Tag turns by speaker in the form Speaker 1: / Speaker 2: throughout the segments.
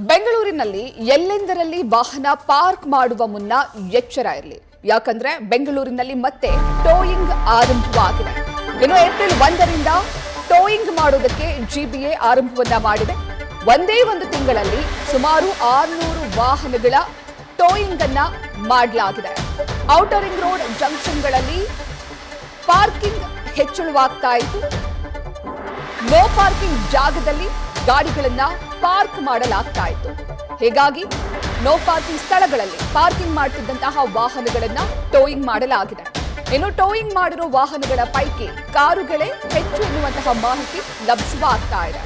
Speaker 1: ಬೆಂಗಳೂರಿನಲ್ಲಿ ಎಲ್ಲೆಂದರಲ್ಲಿ ವಾಹನ ಪಾರ್ಕ್ ಮಾಡುವ ಮುನ್ನ ಎಚ್ಚರ ಇರಲಿ. ಯಾಕಂದ್ರೆ ಬೆಂಗಳೂರಿನಲ್ಲಿ ಮತ್ತೆ ಟೋಯಿಂಗ್ ಆರಂಭವಾಗಿದೆ. ಇನ್ನು ಏಪ್ರಿಲ್ 1ರಿಂದ ಟೋಯಿಂಗ್ ಮಾಡೋದಕ್ಕೆ ಜಿಬಿಎ ಆರಂಭವನ್ನ ಮಾಡಿದೆ. ಒಂದೇ ಒಂದು ತಿಂಗಳಲ್ಲಿ ಸುಮಾರು 600 ವಾಹನಗಳ ಟೋಯಿಂಗ್ ಅನ್ನ ಮಾಡಲಾಗಿದೆ. ಔಟರ್ ರಿಂಗ್ ರೋಡ್ ಜಂಕ್ಷನ್ಗಳಲ್ಲಿ ಪಾರ್ಕಿಂಗ್ ಹೆಚ್ಚಳವಾಗ್ತಾ ಇತ್ತು. ನೋ ಪಾರ್ಕಿಂಗ್ ಜಾಗದಲ್ಲಿ ಗಾಡಿಗಳನ್ನ ಪಾರ್ಕ್ ಮಾಡಲಾಗ್ತಾ ಇತ್ತು. ಹೀಗಾಗಿ ನೋ ಪಾರ್ಕಿಂಗ್ ಸ್ಥಳಗಳಲ್ಲಿ ಪಾರ್ಕಿಂಗ್ ಮಾಡುತ್ತಿದ್ದಂತಹ ವಾಹನಗಳನ್ನ ಟೋಯಿಂಗ್ ಮಾಡಲಾಗಿದೆ. ಇನ್ನು ಟೋಯಿಂಗ್ ಮಾಡಿರೋ ವಾಹನಗಳ ಪೈಕಿ ಕಾರುಗಳೇ ಹೆಚ್ಚು ಎನ್ನುವಂತಹ ಮಾಹಿತಿ ಲಭ್ಯವಾಗ್ತಾ ಇದೆ.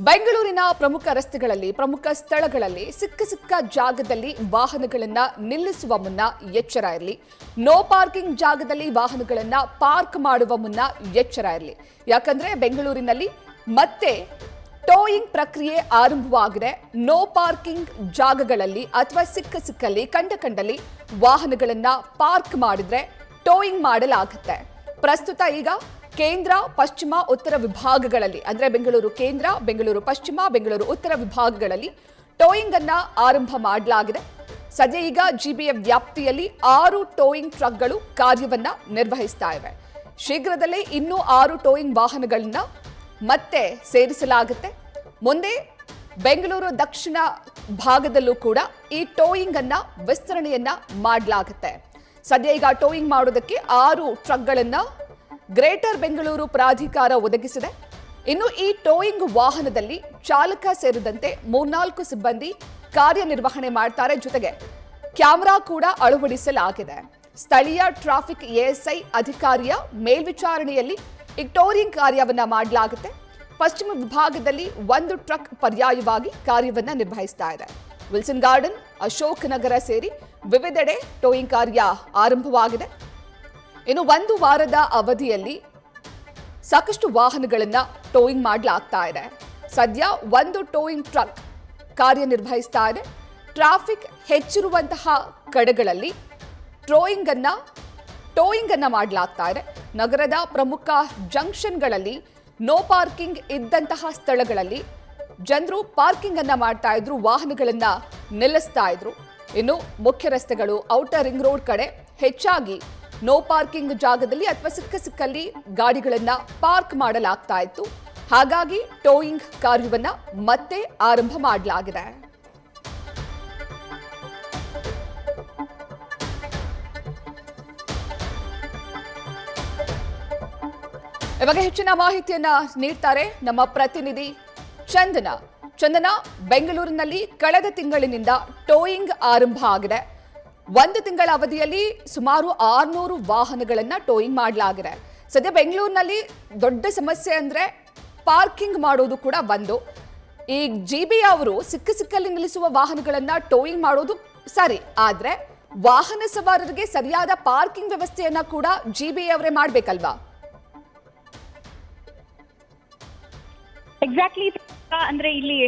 Speaker 1: ಬೆಂಗಳೂರಿನ ಪ್ರಮುಖ ರಸ್ತೆಗಳಲ್ಲಿ, ಪ್ರಮುಖ ಸ್ಥಳಗಳಲ್ಲಿ ಸಿಕ್ಕ ಜಾಗದಲ್ಲಿ ವಾಹನಗಳನ್ನ ನಿಲ್ಲಿಸುವ ಮುನ್ನ ಎಚ್ಚರ ಇರಲಿ. ನೋ ಪಾರ್ಕಿಂಗ್ ಜಾಗದಲ್ಲಿ ವಾಹನಗಳನ್ನ ಪಾರ್ಕ್ ಮಾಡುವ ಮುನ್ನ ಎಚ್ಚರ ಇರಲಿ. ಯಾಕಂದ್ರೆ ಬೆಂಗಳೂರಿನಲ್ಲಿ ಮತ್ತೆ ಟೋಯಿಂಗ್ ಪ್ರಕ್ರಿಯೆ ಆರಂಭವಾಗಿದೆ. ನೋ ಪಾರ್ಕಿಂಗ್ ಜಾಗಗಳಲ್ಲಿ ಅಥವಾ ಸಿಕ್ಕಲ್ಲಿ ಕಂಡಲ್ಲಿ ವಾಹನಗಳನ್ನ ಪಾರ್ಕ್ ಮಾಡಿದ್ರೆ ಟೋಯಿಂಗ್ ಮಾಡಲಾಗುತ್ತೆ. ಪ್ರಸ್ತುತ ಈಗ ಕೇಂದ್ರ, ಪಶ್ಚಿಮ, ಉತ್ತರ ವಿಭಾಗಗಳಲ್ಲಿ ಅಂದ್ರೆ ಬೆಂಗಳೂರು ಕೇಂದ್ರ, ಬೆಂಗಳೂರು ಪಶ್ಚಿಮ, ಬೆಂಗಳೂರು ಉತ್ತರ ವಿಭಾಗಗಳಲ್ಲಿ ಟೋಯಿಂಗ್ ಅನ್ನ ಆರಂಭ ಮಾಡಲಾಗಿದೆ. ಸದ್ಯ ಈಗ ಜಿಬಿಎ ವ್ಯಾಪ್ತಿಯಲ್ಲಿ 6 ಟೋಯಿಂಗ್ ಟ್ರಕ್ಗಳು ಕಾರ್ಯವನ್ನ ನಿರ್ವಹಿಸ್ತಾ ಇವೆ. ಶೀಘ್ರದಲ್ಲೇ ಇನ್ನೂ 6 ಟೋಯಿಂಗ್ ವಾಹನಗಳನ್ನ ಮತ್ತೆ ಸೇರಿಸಲಾಗುತ್ತೆ. ಮುಂದೆ ಬೆಂಗಳೂರು ದಕ್ಷಿಣ ಭಾಗದಲ್ಲೂ ಕೂಡ ಈ ಟೋಯಿಂಗ್ ಅನ್ನ ವಿಸ್ತರಣೆಯನ್ನ ಮಾಡಲಾಗುತ್ತೆ. ಸದ್ಯ ಈಗ ಟೋಯಿಂಗ್ ಮಾಡೋದಕ್ಕೆ 6 ಟ್ರಕ್ಗಳನ್ನ ಗ್ರೇಟರ್ ಬೆಂಗಳೂರು ಪ್ರಾಧಿಕಾರ ಒದಗಿಸಿದೆ. ಇನ್ನು ಈ ಟೋಯಿಂಗ್ ವಾಹನದಲ್ಲಿ ಚಾಲಕ ಸೇರಿದಂತೆ 3-4 ಸಿಬ್ಬಂದಿ ಕಾರ್ಯನಿರ್ವಹಣೆ ಮಾಡ್ತಾರೆ. ಜೊತೆಗೆ ಕ್ಯಾಮೆರಾ ಕೂಡ ಅಳವಡಿಸಲಾಗಿದೆ. ಸ್ಥಳೀಯ ಟ್ರಾಫಿಕ್ ಎಎಸ್ಐ ಅಧಿಕಾರಿಯ ಮೇಲ್ವಿಚಾರಣೆಯಲ್ಲಿ ಈ ಟೋಯಿಂಗ್ ಕಾರ್ಯವನ್ನ ಮಾಡಲಾಗುತ್ತೆ. ಪಶ್ಚಿಮ ವಿಭಾಗದಲ್ಲಿ 1 ಟ್ರಕ್ ಪರ್ಯಾಯವಾಗಿ ಕಾರ್ಯವನ್ನ ನಿರ್ವಹಿಸ್ತಾ ಇದೆ. ವಿಲ್ಸನ್ ಗಾರ್ಡನ್, ಅಶೋಕ್ ನಗರ ಸೇರಿ ವಿವಿಧೆಡೆ ಟೋಯಿಂಗ್ ಕಾರ್ಯ ಆರಂಭವಾಗಿದೆ. ಇನ್ನು 1 ವಾರದ ಅವಧಿಯಲ್ಲಿ ಸಾಕಷ್ಟು ವಾಹನಗಳನ್ನ ಟೋಯಿಂಗ್ ಮಾಡಲಾಗ್ತಾ ಇದೆ. ಸದ್ಯ 1 ಟೋಯಿಂಗ್ ಟ್ರಕ್ ಕಾರ್ಯನಿರ್ವಹಿಸ್ತಾ ಇದೆ. ಟ್ರಾಫಿಕ್ ಹೆಚ್ಚಿರುವಂತಹ ಕಡೆಗಳಲ್ಲಿ ಟೋಯಿಂಗ್ ಅನ್ನ ಮಾಡಲಾಗ್ತಾ ಇದೆ. ನಗರದ ಪ್ರಮುಖ ಜಂಕ್ಷನ್ಗಳಲ್ಲಿ ನೋ ಪಾರ್ಕಿಂಗ್ ಇದ್ದಂತಹ ಸ್ಥಳಗಳಲ್ಲಿ ಜನರು ಪಾರ್ಕಿಂಗ್ ಅನ್ನ ಮಾಡ್ತಾ ಇದ್ರು, ವಾಹನಗಳನ್ನ ನಿಲ್ಲಿಸ್ತಾ ಇದ್ರು. ಇನ್ನು ಮುಖ್ಯ ರಸ್ತೆಗಳು, ಔಟರ್ ರಿಂಗ್ ರೋಡ್ ಕಡೆ ಹೆಚ್ಚಾಗಿ ನೋ ಪಾರ್ಕಿಂಗ್ ಜಾಗದಲ್ಲಿ ಅಥವಾ ಸಿಕ್ಕಲ್ಲಿ ಗಾಡಿಗಳನ್ನ ಪಾರ್ಕ್ ಮಾಡಲಾಗ್ತಾ ಇತ್ತು. ಹಾಗಾಗಿ ಟೋಯಿಂಗ್ ಕಾರ್ಯವನ್ನ ಮತ್ತೆ ಆರಂಭ ಮಾಡಲಾಗಿದೆ. ಇವಾಗ ಹೆಚ್ಚಿನ ಮಾಹಿತಿಯನ್ನ ನೀಡ್ತಾರೆ ನಮ್ಮ ಪ್ರತಿನಿಧಿ ಚಂದನ. ಬೆಂಗಳೂರಿನಲ್ಲಿ ಕಳೆದ ತಿಂಗಳಿನಿಂದ ಟೋಯಿಂಗ್ ಆರಂಭ ಆಗಿದೆ. 1 ತಿಂಗಳ ಅವಧಿಯಲ್ಲಿ ಸುಮಾರು 600 ವಾಹನಗಳನ್ನ ಟೋಯಿಂಗ್ ಮಾಡಲಾಗಿದೆ. ಸದ್ಯ ಬೆಂಗಳೂರಿನಲ್ಲಿ ದೊಡ್ಡ ಸಮಸ್ಯೆ ಅಂದ್ರೆ ಪಾರ್ಕಿಂಗ್ ಮಾಡೋದು ಕೂಡ ಒಂದು. ಈ ಜಿಬಿ ಅವರು ಸಿಕ್ಕಲ್ಲಿ ನಿಲ್ಲಿಸುವ ವಾಹನಗಳನ್ನ ಟೋಯಿಂಗ್ ಮಾಡೋದು ಸರಿ, ಆದ್ರೆ ವಾಹನ ಸವಾರರಿಗೆ ಸರಿಯಾದ ಪಾರ್ಕಿಂಗ್ ವ್ಯವಸ್ಥೆಯನ್ನ ಕೂಡ ಜಿಬಿ ಅವರೇ ಮಾಡ್ಬೇಕಲ್ವಾ?
Speaker 2: ಎಕ್ಸಾಕ್ಟ್ಲಿ. ಅಂದ್ರೆ ಇಲ್ಲಿ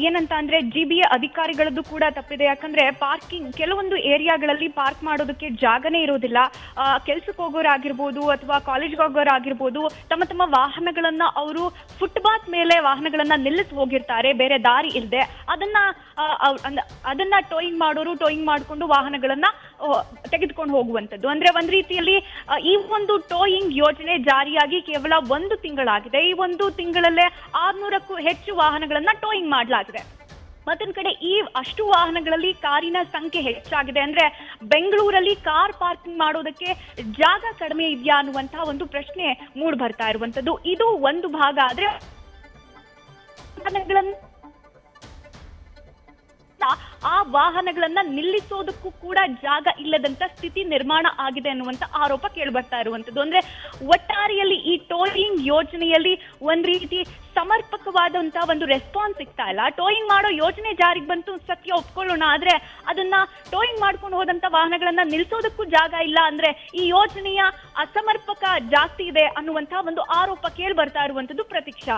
Speaker 2: ಏನಂತ ಅಂದ್ರೆ ಜಿಬಿಎ ಅಧಿಕಾರಿಗಳದ್ದು ಕೂಡ ತಪ್ಪಿದೆ. ಯಾಕಂದ್ರೆ ಪಾರ್ಕಿಂಗ್ ಕೆಲವೊಂದು ಏರಿಯಾಗಳಲ್ಲಿ ಪಾರ್ಕ್ ಮಾಡೋದಕ್ಕೆ ಜಾಗನೇ ಇರೋದಿಲ್ಲ. ಕೆಲ್ಸಕ್ಕೆ ಹೋಗೋರಾಗಿರ್ಬೋದು ಅಥವಾ ಕಾಲೇಜ್ಗೆ ಹೋಗೋರಾಗಿರ್ಬೋದು, ತಮ್ಮ ವಾಹನಗಳನ್ನ ಅವರು ಫುಟ್ಪಾತ್ ಮೇಲೆ ವಾಹನಗಳನ್ನ ನಿಲ್ಲಿಸಿ ಹೋಗಿರ್ತಾರೆ, ಬೇರೆ ದಾರಿ ಇಲ್ಲದೆ. ಅದನ್ನ ಟೋಯಿಂಗ್ ಮಾಡೋರು ಟೋಯಿಂಗ್ ಮಾಡಿಕೊಂಡು ವಾಹನಗಳನ್ನ ತೆಗೆದುಕೊಂಡು ಹೋಗುವಂಥದ್ದು. ಅಂದ್ರೆ ಒಂದ್ ರೀತಿಯಲ್ಲಿ ಈ ಒಂದು ಟೋಯಿಂಗ್ ಯೋಜನೆ ಜಾರಿಯಾಗಿ ಕೇವಲ 1 ತಿಂಗಳಾಗಿದೆ. ಈ 1 ತಿಂಗಳಲ್ಲೇ 600ಕ್ಕೂ ಹೆಚ್ಚು ವಾಹನಗಳನ್ನ ಟೋಯಿಂಗ್ ಮಾಡಲಾಗಿದೆ. ಮತ್ತೊಂದ್ ಕಡೆ ಈ ಅಷ್ಟು ವಾಹನಗಳಲ್ಲಿ ಕಾರಿನ ಸಂಖ್ಯೆ ಹೆಚ್ಚಾಗಿದೆ. ಅಂದ್ರೆ ಬೆಂಗಳೂರಲ್ಲಿ ಕಾರ್ ಪಾರ್ಕಿಂಗ್ ಮಾಡೋದಕ್ಕೆ ಜಾಗ ಕಡಿಮೆ ಇದೆಯಾ ಅನ್ನುವಂತಹ ಒಂದು ಪ್ರಶ್ನೆ ಮೂಡ್ ಬರ್ತಾ ಇರುವಂತದ್ದು. ಇದು ಒಂದು ಭಾಗ. ಆದ್ರೆ ಆ ವಾಹನಗಳನ್ನ ನಿಲ್ಲಿಸೋದಕ್ಕೂ ಕೂಡ ಜಾಗ ಇಲ್ಲದಂತ ಸ್ಥಿತಿ ನಿರ್ಮಾಣ ಆಗಿದೆ ಅನ್ನುವಂತ ಆರೋಪ ಕೇಳಿಬರ್ತಾ ಇರುವಂತದ್ದು. ಅಂದ್ರೆ ಒಟ್ಟಾರೆಯಲ್ಲಿ ಈ ಟೋಯಿಂಗ್ ಯೋಜನೆಯಲ್ಲಿ ಒಂದ್ ರೀತಿ ಸಮರ್ಪಕವಾದಂತಹ ಒಂದು ರೆಸ್ಪಾನ್ಸ್ ಸಿಗ್ತಾ ಇಲ್ಲ. ಟೋಯಿಂಗ್ ಮಾಡೋ ಯೋಜನೆ ಜಾರಿಗೆ ಬಂತು, ಸತ್ಯ ಒಪ್ಕೊಳ್ಳೋಣ. ಆದ್ರೆ ಅದನ್ನ ಟೋಯಿಂಗ್ ಮಾಡ್ಕೊಂಡು ಹೋದಂತ ವಾಹನಗಳನ್ನ ನಿಲ್ಸೋದಕ್ಕೂ ಜಾಗ ಇಲ್ಲ. ಅಂದ್ರೆ ಈ ಯೋಜನೆಯ ಅಸಮರ್ಪಕ ಜಾಸ್ತಿ ಇದೆ ಅನ್ನುವಂತಹ ಒಂದು ಆರೋಪ ಕೇಳಿ ಬರ್ತಾ ಇರುವಂತದ್ದು. ಪ್ರತೀಕ್ಷಾ.